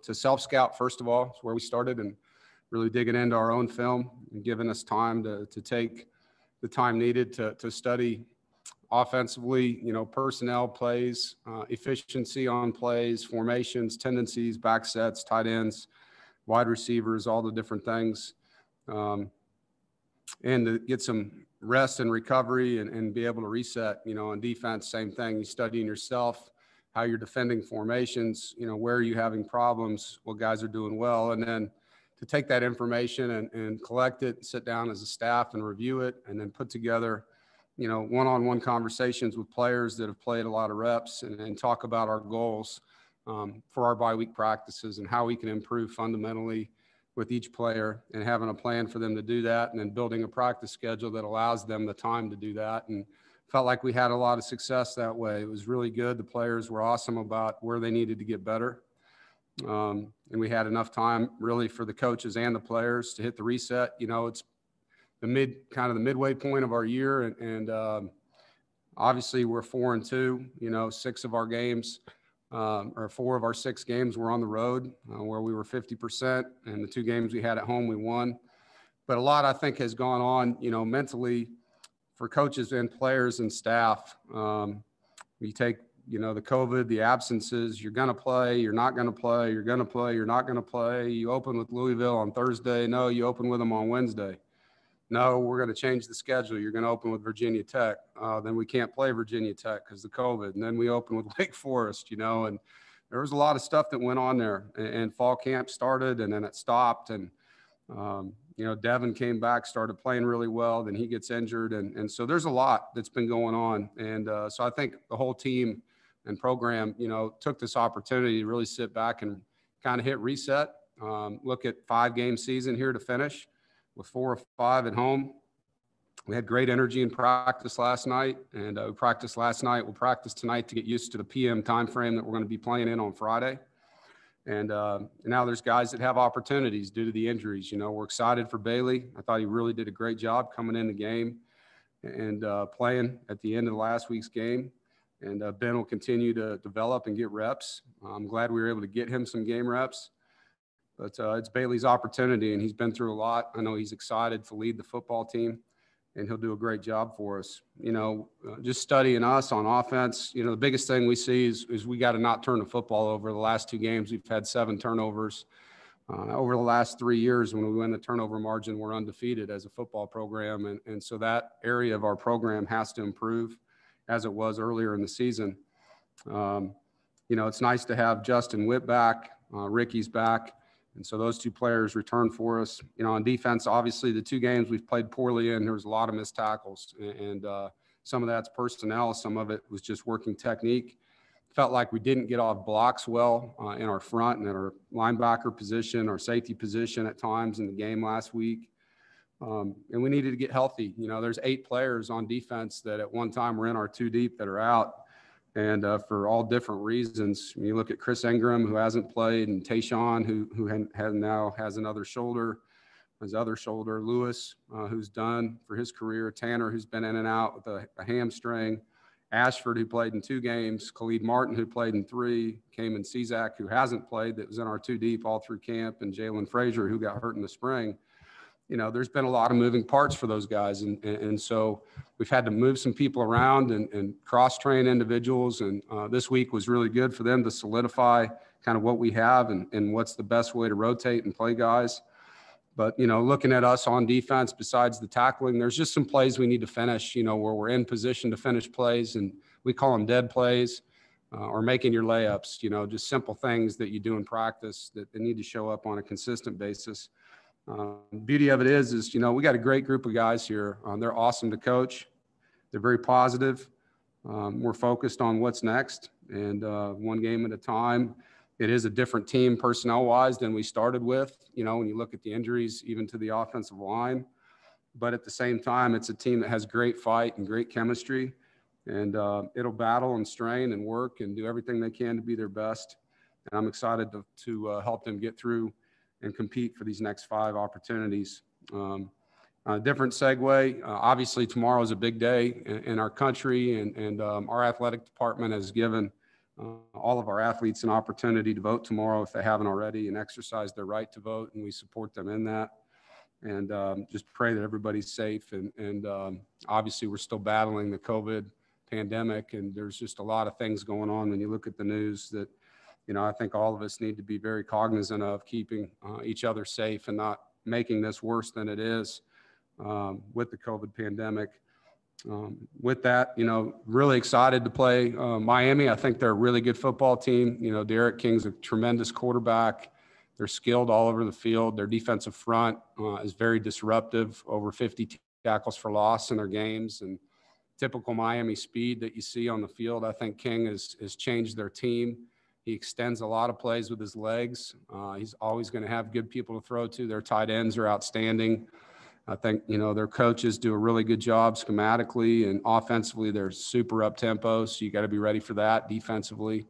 to self-scout, first of all. It's where we started, and really digging into our own film and giving us time to take the time needed to study offensively, personnel plays, efficiency on plays, formations, tendencies, back sets, tight ends, wide receivers, all the different things. And to get some rest and recovery and be able to reset, on defense, same thing. You studying yourself, how you're defending formations, where are you having problems, what guys are doing well. And then to take that information and collect it, sit down as a staff and review it, and then put together one-on-one conversations with players that have played a lot of reps and talk about our goals for our bye week practices and how we can improve fundamentally with each player, and having a plan for them to do that, and then building a practice schedule that allows them the time to do that. And felt like we had a lot of success that way. It was really good. The players were awesome about where they needed to get better. And we had enough time really for the coaches and the players to hit the reset. It's the midway point of our year. And obviously we're 4-2, 6 of our games, or 4 of our 6 games were on the road where we were 50%, and the 2 games we had at home, we won. But a lot, I think, has gone on, mentally for coaches and players and staff. You take, the COVID, the absences, you're going to play, you're not going to play, you're going to play, you're not going to play. You open with Louisville on Thursday. No, you open with them on Wednesday. No, we're going to change the schedule. You're going to open with Virginia Tech. Then we can't play Virginia Tech because of COVID. And then we open with Wake Forest, and there was a lot of stuff that went on there. And fall camp started, and then it stopped. And, Devin came back, started playing really well. Then he gets injured. And so there's a lot that's been going on. And so I think the whole team and program, took this opportunity to really sit back and kind of hit reset, look at 5-game season here to finish with 4 or 5 at home. We had great energy in practice last night, and we practiced last night. We'll practice tonight to get used to the PM time frame that we're going to be playing in on Friday. And now there's guys that have opportunities due to the injuries. We're excited for Bailey. I thought he really did a great job coming in the game and playing at the end of last week's game. And Ben will continue to develop and get reps. I'm glad we were able to get him some game reps. But it's Bailey's opportunity, and he's been through a lot. I know he's excited to lead the football team, and he'll do a great job for us. Just studying us on offense, the biggest thing we see is we got to not turn the football over. The last 2 games, we've had 7 turnovers. Over the last 3 years, when we win the turnover margin, we're undefeated as a football program. And so that area of our program has to improve as it was earlier in the season. It's nice to have Justin Witt back. Ricky's back. And so those 2 players return for us. On defense, obviously the 2 games we've played poorly in, there was a lot of missed tackles. And some of that's personnel. Some of it was just working technique. Felt like we didn't get off blocks well in our front and at our linebacker position, our safety position at times in the game last week. And we needed to get healthy. There's 8 players on defense that at one time were in our 2 deep that are out. And for all different reasons. You look at Chris Ingram, who hasn't played, and Tayshawn, who now has another shoulder, his other shoulder. Lewis, who's done for his career. Tanner, who's been in and out with a hamstring. Ashford, who played in 2 games. Khalid Martin, who played in 3. Cayman Cezak, who hasn't played, that was in our 2 deep all through camp. And Jalen Frazier, who got hurt in the spring. There's been a lot of moving parts for those guys. And so we've had to move some people around and cross-train individuals. And this week was really good for them to solidify kind of what we have and what's the best way to rotate and play guys. But, looking at us on defense, besides the tackling, there's just some plays we need to finish, where we're in position to finish plays. And we call them dead plays or making your layups, just simple things that you do in practice that they need to show up on a consistent basis. Beauty of it is, we got a great group of guys here. They're awesome to coach. They're very positive. We're focused on what's next and one game at a time. It is a different team personnel-wise than we started with, when you look at the injuries, even to the offensive line. But at the same time, it's a team that has great fight and great chemistry. And it'll battle and strain and work and do everything they can to be their best. And I'm excited to help them get through and compete for these next 5 opportunities. Different segue. Obviously, tomorrow is a big day in our country, and our athletic department has given all of our athletes an opportunity to vote tomorrow if they haven't already and exercise their right to vote, and we support them in that. And just pray that everybody's safe. And obviously, we're still battling the COVID pandemic, and there's just a lot of things going on when you look at the news that, I think all of us need to be very cognizant of keeping each other safe and not making this worse than it is with the COVID pandemic. With that, really excited to play Miami. I think they're a really good football team. Derek King's a tremendous quarterback. They're skilled all over the field. Their defensive front is very disruptive, over 50 tackles for loss in their games, and typical Miami speed that you see on the field. I think King has changed their team. He extends a lot of plays with his legs. He's always going to have good people to throw to. Their tight ends are outstanding. I think, their coaches do a really good job schematically, and offensively they're super up-tempo, so you got to be ready for that. Defensively,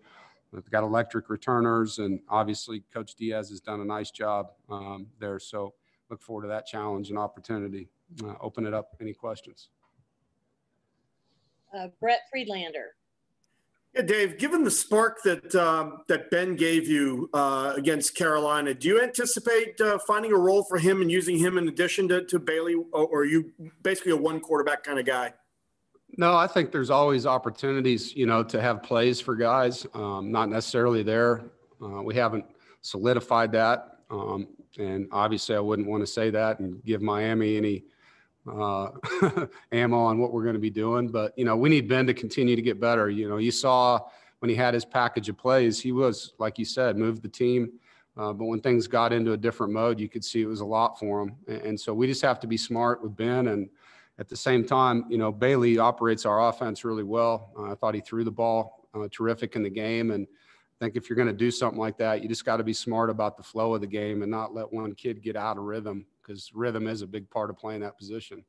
they've got electric returners, and obviously Coach Diaz has done a nice job there. So look forward to that challenge and opportunity. Open it up. Any questions? Brett Friedlander. Yeah, Dave, given the spark that Ben gave you against Carolina, do you anticipate finding a role for him and using him in addition to Bailey, or are you basically a one quarterback kind of guy? No, I think there's always opportunities, to have plays for guys, not necessarily there. We haven't solidified that. And obviously I wouldn't want to say that and give Miami any ammo on what we're going to be doing. But, we need Ben to continue to get better. You saw when he had his package of plays, he was, like you said, moved the team. But when things got into a different mode, you could see it was a lot for him. And so we just have to be smart with Ben. And at the same time, Bailey operates our offense really well. I thought he threw the ball terrific in the game. And I think if you're going to do something like that, you just got to be smart about the flow of the game and not let one kid get out of rhythm, because rhythm is a big part of playing that position.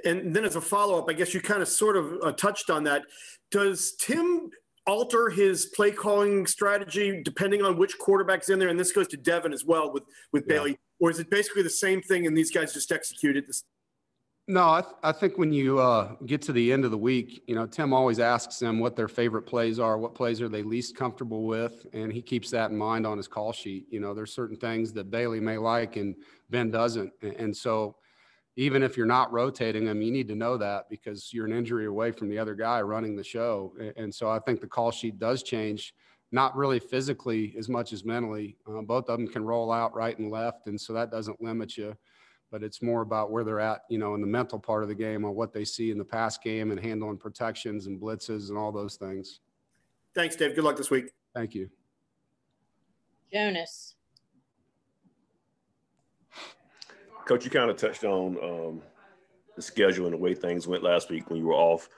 And then as a follow-up, I guess you kind of sort of touched on that. Does Tim alter his play calling strategy depending on which quarterback's in there? And this goes to Devin as well with Bailey. Or is it basically the same thing and these guys just execute it? No, I think when you get to the end of the week, Tim always asks them what their favorite plays are, what plays are they least comfortable with, and he keeps that in mind on his call sheet. There's certain things that Bailey may like and Ben doesn't. And so even if you're not rotating them, you need to know that, because you're an injury away from the other guy running the show. And so I think the call sheet does change, not really physically as much as mentally. Both of them can roll out right and left, and so that doesn't limit you. But it's more about where they're at, in the mental part of the game, on what they see in the pass game and handling protections and blitzes and all those things. Thanks, Dave. Good luck this week. Thank you. Jonas. Coach, you kind of touched on the schedule and the way things went last week when you were off.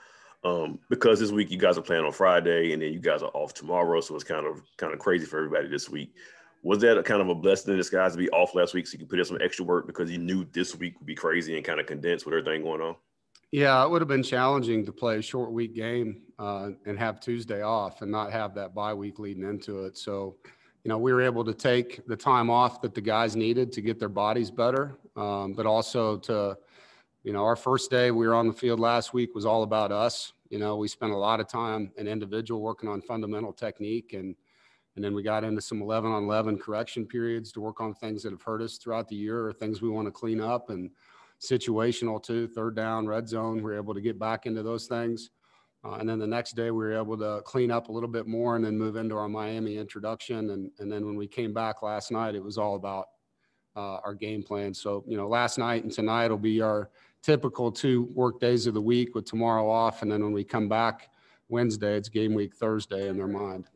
Because this week you guys are playing on Friday and then you guys are off tomorrow, so it's kind of crazy for everybody this week. Was that a kind of a blessing in disguise to be off last week so you could put in some extra work because you knew this week would be crazy and kind of condensed with everything going on? Yeah, it would have been challenging to play a short week game and have Tuesday off and not have that bye week leading into it. So, we were able to take the time off that the guys needed to get their bodies better, but also to, our first day we were on the field last week was all about us. We spent a lot of time in individual working on fundamental technique, and then we got into some 11-on-11 correction periods to work on things that have hurt us throughout the year or things we want to clean up, and situational too, third down, red zone. We were able to get back into those things. And then the next day we were able to clean up a little bit more and then move into our Miami introduction. And then when we came back last night, it was all about our game plan. So, last night and tonight will be our typical 2 work days of the week with tomorrow off. And then when we come back Wednesday, it's game week Thursday in their mind.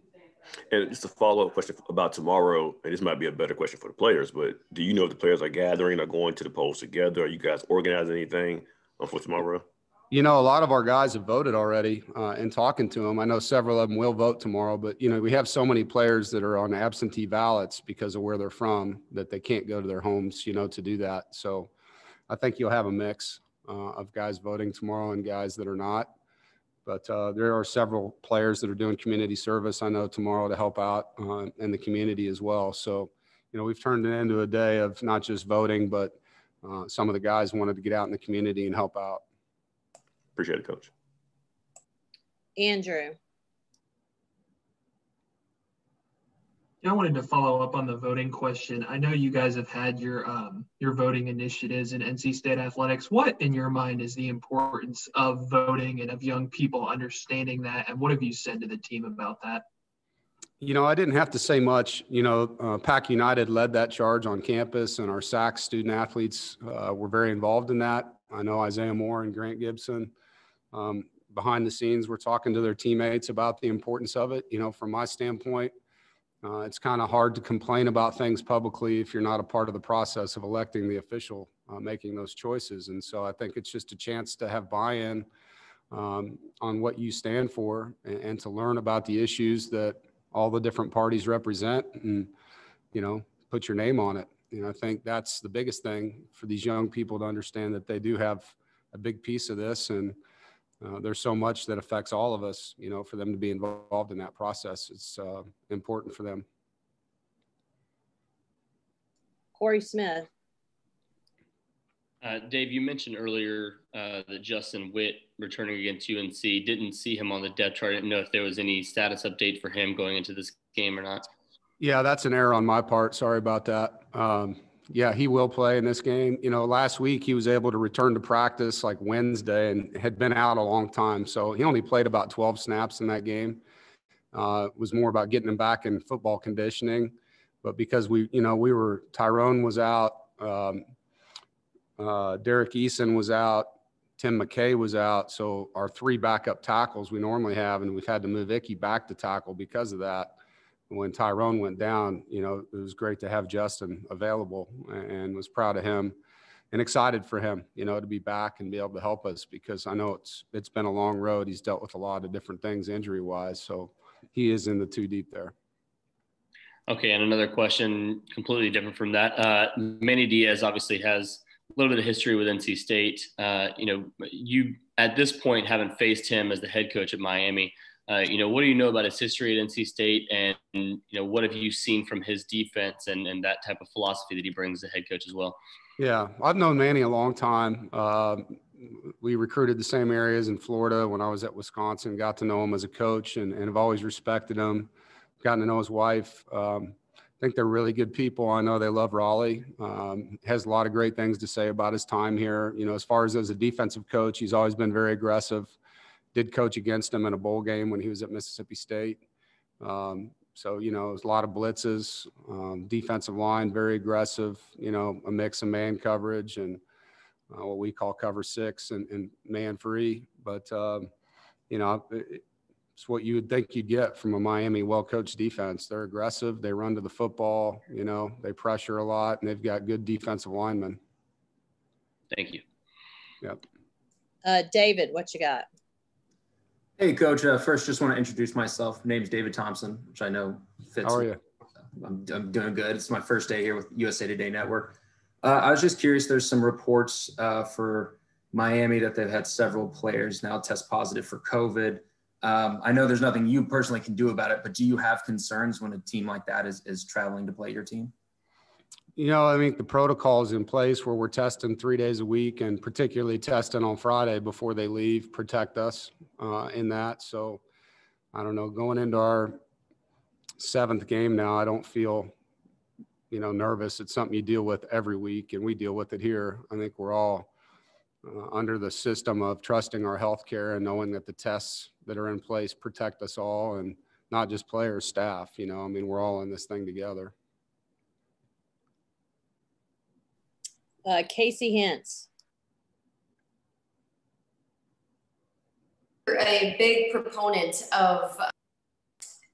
And just a follow-up question about tomorrow, and this might be a better question for the players, but do you know if the players are gathering or going to the polls together? Are you guys organizing anything for tomorrow? A lot of our guys have voted already and talking to them. I know several of them will vote tomorrow, but, we have so many players that are on absentee ballots because of where they're from that they can't go to their homes, to do that. So I think you'll have a mix of guys voting tomorrow and guys that are not. But there are several players that are doing community service, I know, tomorrow to help out in the community as well. So, we've turned it into a day of not just voting, but some of the guys wanted to get out in the community and help out. Appreciate it, Coach. Andrew. Yeah, I wanted to follow up on the voting question. I know you guys have had your voting initiatives in NC State athletics. What, in your mind, is the importance of voting and of young people understanding that? And what have you said to the team about that? You know, I didn't have to say much. You know, Pack United led that charge on campus, and our SAC student athletes were very involved in that. I know Isaiah Moore and Grant Gibson behind the scenes were talking to their teammates about the importance of it. You know, from my standpoint, it's kind of hard to complain about things publicly if you're not a part of the process of electing the official making those choices. And so I think it's just a chance to have buy-in on what you stand for and to learn about the issues that all the different parties represent and, you know, put your name on it. You know, I think that's the biggest thing for these young people to understand, that they do have a big piece of this, and there's so much that affects all of us, you know, for them to be involved in that process. It's important for them. Corey Smith. Dave, you mentioned earlier that Justin Witt returning against UNC, didn't see him on the depth chart. I didn't know if there was any status update for him going into this game or not. Yeah, that's an error on my part. Sorry about that. Yeah, he will play in this game. You know, last week he was able to return to practice like Wednesday and had been out a long time. So he only played about 12 snaps in that game. It was more about getting him back in football conditioning. But because Tyrone was out, Derek Eason was out, Tim McKay was out. So our three backup tackles we normally have, and we've had to move Icky back to tackle because of that. When Tyrone went down, you know, it was great to have Justin available, and was proud of him and excited for him, you know, to be back and be able to help us, because I know it's been a long road. He's dealt with a lot of different things injury-wise, so he is in the two deep there. Okay, and another question completely different from that. Manny Diaz obviously has a little bit of history with NC State. You know, you at this point haven't faced him as the head coach at Miami. You know, what do you know about his history at NC State, and you know, what have you seen from his defense and that type of philosophy that he brings as head coach as well? Yeah, I've known Manny a long time. We recruited the same areas in Florida when I was at Wisconsin, got to know him as a coach, and have always respected him, gotten to know his wife. I think they're really good people. I know they love Raleigh. Has a lot of great things to say about his time here. You know, as far as a defensive coach, he's always been very aggressive. Did coach against him in a bowl game when he was at Mississippi State. So, you know, there's a lot of blitzes, defensive line, very aggressive, you know, a mix of man coverage and what we call cover six and man free. But, you know, it's what you would think you'd get from a Miami well-coached defense. They're aggressive. They run to the football, you know, they pressure a lot, and they've got good defensive linemen. Thank you. Yep. David, what you got? Hey, Coach. First, just want to introduce myself. My name's David Thompson, which I know fits. How are you? I'm doing good. It's my first day here with USA Today Network. I was just curious. There's some reports for Miami that they've had several players now test positive for COVID. I know there's nothing you personally can do about it, but do you have concerns when a team like that is traveling to play your team? You know, I think the protocol is in place where we're testing 3 days a week, and particularly testing on Friday before they leave, protect us in that. So I don't know, going into our 7th game now, I don't feel, you know, nervous. It's something you deal with every week, and we deal with it here. I think we're all under the system of trusting our healthcare and knowing that the tests that are in place protect us all, and not just players, staff. You know, I mean, we're all in this thing together. Casey Hintz. You're a big proponent of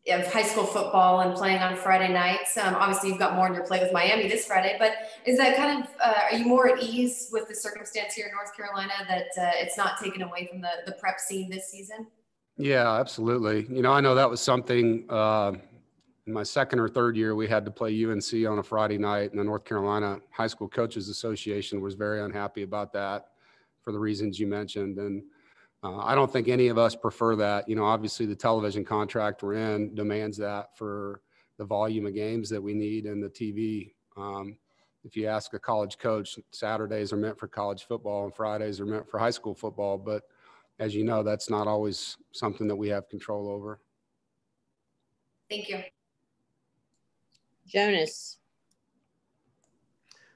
high school football and playing on Friday nights. Obviously, you've got more on your plate with Miami this Friday, but is that kind of, are you more at ease with the circumstance here in North Carolina that it's not taken away from the prep scene this season? Yeah, absolutely. You know, I know that was something in my 2nd or 3rd year, we had to play UNC on a Friday night, and the North Carolina High School Coaches Association was very unhappy about that for the reasons you mentioned. And I don't think any of us prefer that. You know, obviously the television contract we're in demands that for the volume of games that we need and the TV. If you ask a college coach, Saturdays are meant for college football and Fridays are meant for high school football. But as you know, that's not always something that we have control over. Thank you. Jonas.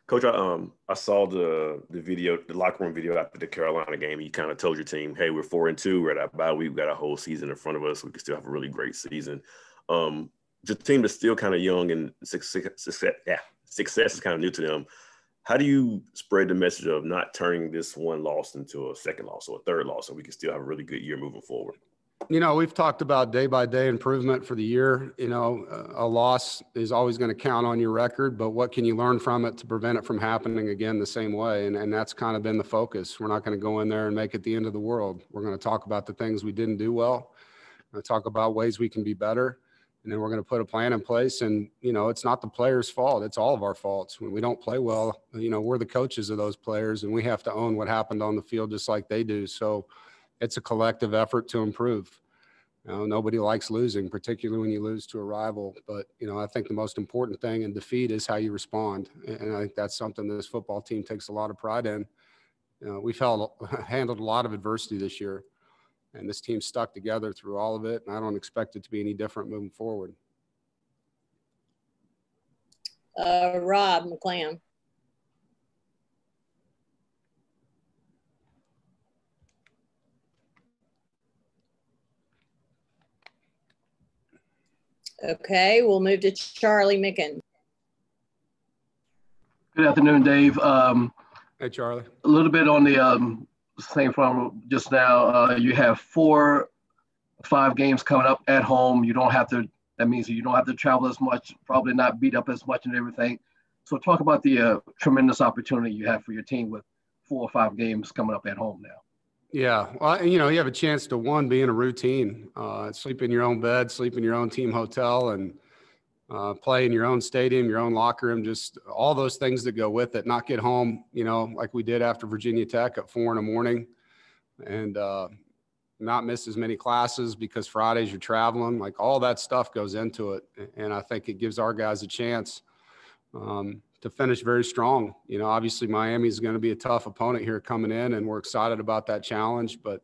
Coach, I saw the video, the locker room video after the Carolina game. You kind of told your team, "Hey, we're 4-2. We're at our bye week. We've got a whole season in front of us. We can still have a really great season." The team that's still kind of young and success is kind of new to them. How do you spread the message of not turning this one loss into a second loss or a third loss, so we can still have a really good year moving forward? You know, we've talked about day-by-day improvement for the year. You know, a loss is always going to count on your record, but what can you learn from it to prevent it from happening again the same way? And that's kind of been the focus. We're not going to go in there and make it the end of the world. We're going to talk about the things we didn't do well. We're going to talk about ways we can be better. And then we're going to put a plan in place. And, you know, it's not the players' fault. It's all of our faults. When we don't play well, you know, we're the coaches of those players, and we have to own what happened on the field just like they do. So it's a collective effort to improve. You know, nobody likes losing, particularly when you lose to a rival. But, you know, I think the most important thing in defeat is how you respond. And I think that's something that this football team takes a lot of pride in. You know, we've handled a lot of adversity this year, and this team stuck together through all of it. And I don't expect it to be any different moving forward. Rob McClam. Okay, we'll move to Charlie Micken. Good afternoon, Dave. Hey, Charlie. A little bit on the same from just now. You have 4 or 5 games coming up at home. You don't have to, that means you don't have to travel as much, probably not beat up as much and everything. So talk about the tremendous opportunity you have for your team with 4 or 5 games coming up at home now. Yeah, well, you know, you have a chance to, one, be in a routine, sleep in your own bed, sleep in your own team hotel, and play in your own stadium, your own locker room, just all those things that go with it. Not get home, you know, like we did after Virginia Tech at 4 a.m. and not miss as many classes because Fridays you're traveling. Like, all that stuff goes into it, and I think it gives our guys a chance to finish very strong. You know, obviously Miami is going to be a tough opponent here coming in, and we're excited about that challenge. But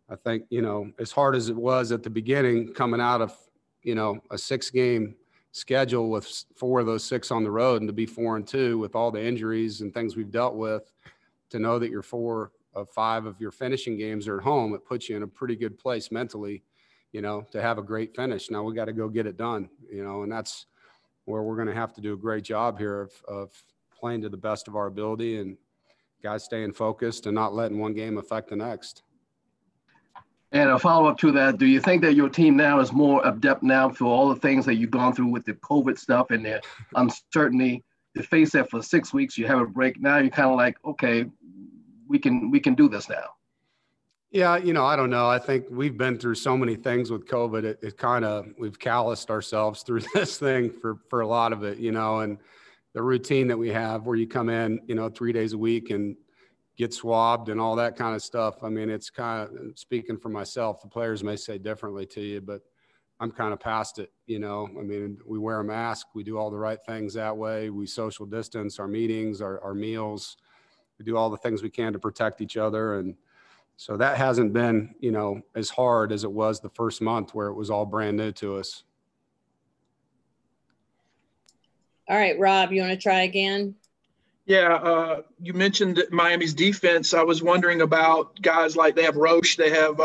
I think, you know, as hard as it was at the beginning, coming out of, you know, a 6-game schedule with 4 of those 6 on the road, and to be 4-2 with all the injuries and things we've dealt with, to know that your 4 of 5 of your finishing games are at home, it puts you in a pretty good place mentally, you know, to have a great finish. Now we got to go get it done, you know, and that's where we're going to have to do a great job here of playing to the best of our ability and guys staying focused and not letting one game affect the next. And a follow-up to that, do you think that your team now is more adept now through all the things that you've gone through with the COVID stuff and the uncertainty to face that for 6 weeks, you have a break. Now you're kind of like, okay, we can do this now. Yeah, you know, I don't know. I think we've been through so many things with COVID. It kind of, we've calloused ourselves through this thing for a lot of it, you know, and the routine that we have where you come in, you know, 3 days a week and get swabbed and all that kind of stuff. I mean, it's kind of, speaking for myself, the players may say differently to you, but I'm kind of past it, you know. I mean, we wear a mask, we do all the right things that way. We social distance our meetings, our meals. We do all the things we can to protect each other. And so that hasn't been, you know, as hard as it was the first month where it was all brand new to us. All right, Rob, you want to try again? Yeah, you mentioned Miami's defense. I was wondering about guys like they have Roche, they have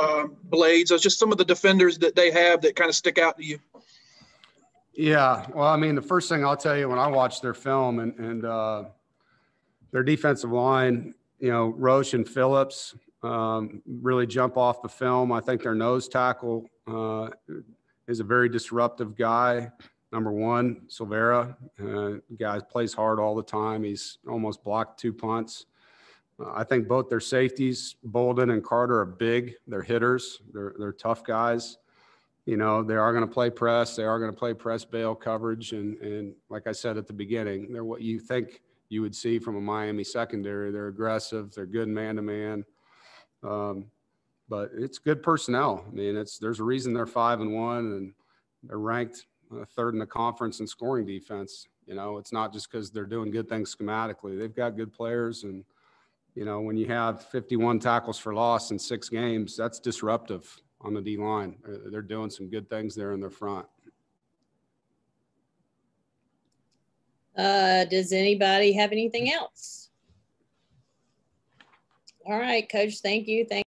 Blades. It's just some of the defenders that they have that kind of stick out to you. Yeah, well, I mean, the first thing I'll tell you when I watch their film and their defensive line, you know, Roche and Phillips really jump off the film. I think their nose tackle is a very disruptive guy. Number 1, Silvera, guy plays hard all the time. He's almost blocked 2 punts. I think both their safeties, Bolden and Carter, are big. They're hitters. They're tough guys. You know, they are going to play press. They are going to play press bail coverage. And like I said at the beginning, they're what you think you would see from a Miami secondary. They're aggressive. They're good man-to-man. But it's good personnel. I mean, there's a reason they're 5-1 and they're ranked 3rd in the conference in scoring defense. You know, it's not just because they're doing good things schematically. They've got good players. And, you know, when you have 51 tackles for loss in 6 games, that's disruptive on the D-line. They're doing some good things there in their front. Does anybody have anything else? All right, Coach, thank you.